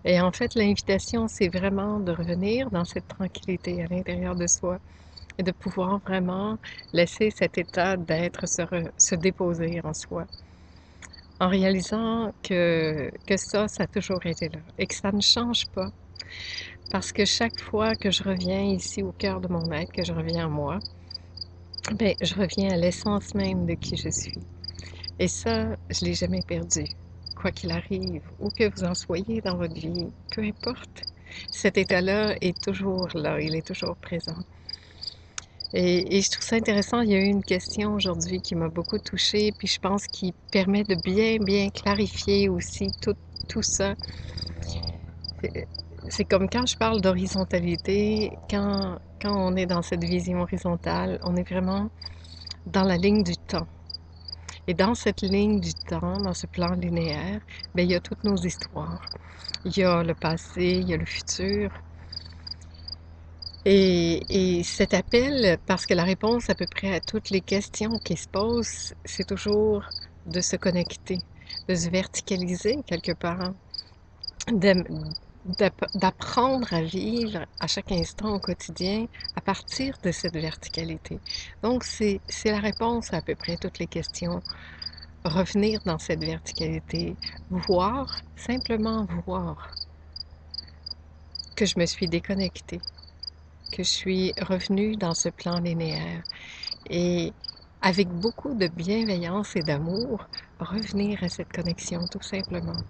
Et en fait, l'invitation, c'est vraiment de revenir dans cette tranquillité à l'intérieur de soi et de pouvoir vraiment laisser cet état d'être se déposer en soi, en réalisant que ça a toujours été là et que ça ne change pas. Parce que chaque fois que je reviens ici au cœur de mon être, que je reviens à moi, ben, je reviens à l'essence même de qui je suis. Et ça, je ne l'ai jamais perdu. Quoi qu'il arrive, où que vous en soyez dans votre vie, peu importe, cet état-là est toujours là, il est toujours présent. Et je trouve ça intéressant, il y a eu une question aujourd'hui qui m'a beaucoup touchée, puis je pense qu'il permet de bien clarifier aussi tout ça. C'est comme quand je parle d'horizontalité, quand on est dans cette vision horizontale, on est vraiment dans la ligne du temps. Et dans cette ligne du temps, dans ce plan linéaire, bien, il y a toutes nos histoires. Il y a le passé, il y a le futur. Et cet appel, parce que la réponse à peu près à toutes les questions qui se posent, c'est toujours de se connecter, de se verticaliser quelque part, de- d'apprendre à vivre à chaque instant au quotidien à partir de cette verticalité. Donc, c'est la réponse à peu près toutes les questions. Revenir dans cette verticalité, voir, simplement voir que je me suis déconnectée, que je suis revenue dans ce plan linéaire et avec beaucoup de bienveillance et d'amour, revenir à cette connexion tout simplement.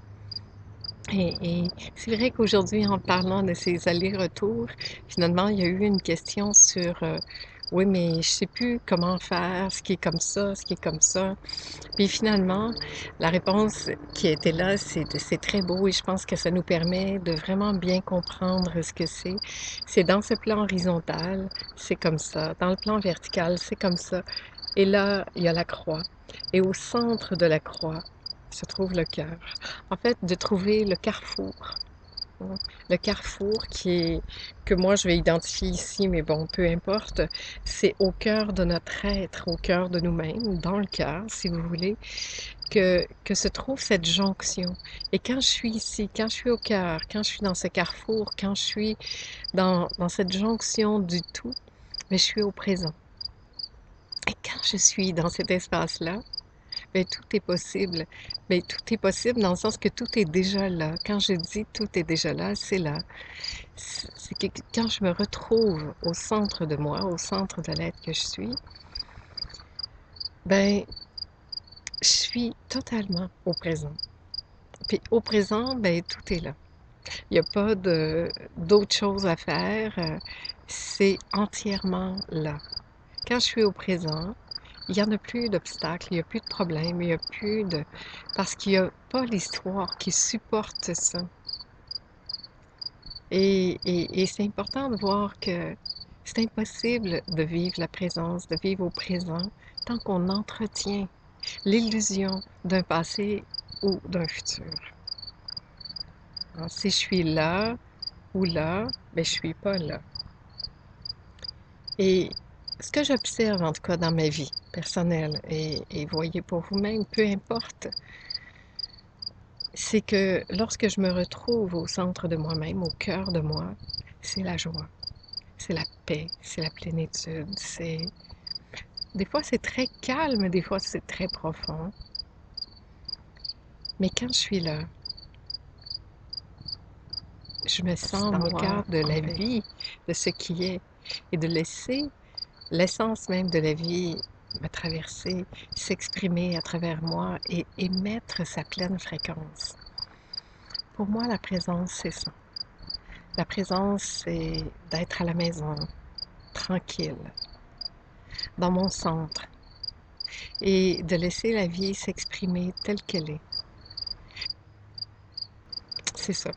Et c'est vrai qu'aujourd'hui, en parlant de ces allers-retours, finalement, il y a eu une question sur oui, mais je sais plus comment faire, ce qui est comme ça, ce qui est comme ça. Puis finalement, la réponse qui était là, c'est très beau et je pense que ça nous permet de vraiment bien comprendre ce que c'est. C'est dans ce plan horizontal, c'est comme ça. Dans le plan vertical, c'est comme ça. Et là, il y a la croix. Et au centre de la croix se trouve le cœur. En fait, de trouver le carrefour. Le carrefour que moi je vais identifier ici, mais bon, peu importe, c'est au cœur de notre être, au cœur de nous-mêmes, dans le cœur, si vous voulez, que se trouve cette jonction. Et quand je suis ici, quand je suis au cœur, quand je suis dans ce carrefour, quand je suis dans cette jonction du tout, mais je suis au présent. Et quand je suis dans cet espace-là, bien, tout est possible. Bien, tout est possible dans le sens que tout est déjà là. Quand je dis tout est déjà là, c'est là. C'est que quand je me retrouve au centre de moi, au centre de l'être que je suis, ben, je suis totalement au présent. Puis au présent, ben, tout est là. Il n'y a pas d'autre chose à faire. C'est entièrement là. Quand je suis au présent, il n'y en a plus d'obstacles, il n'y a plus de problèmes, il n'y a plus de... Parce qu'il n'y a pas l'histoire qui supporte ça. Et c'est important de voir que c'est impossible de vivre la présence, de vivre au présent, tant qu'on entretient l'illusion d'un passé ou d'un futur. Alors, si je suis là ou là, mais je ne suis pas là. Et ce que j'observe, en tout cas dans ma vie personnelle, et voyez pour vous-même, peu importe, c'est que lorsque je me retrouve au centre de moi-même, au cœur de moi, c'est la joie, c'est la paix, c'est la plénitude, c'est... Des fois, c'est très calme, des fois, c'est très profond. Mais quand je suis là, je me sens dans le cœur de la vie, de ce qui est, et de laisser l'essence même de la vie me traverser, s'exprimer à travers moi et émettre sa pleine fréquence. Pour moi, la présence, c'est ça. La présence, c'est d'être à la maison, tranquille, dans mon centre, et de laisser la vie s'exprimer telle qu'elle est. C'est ça.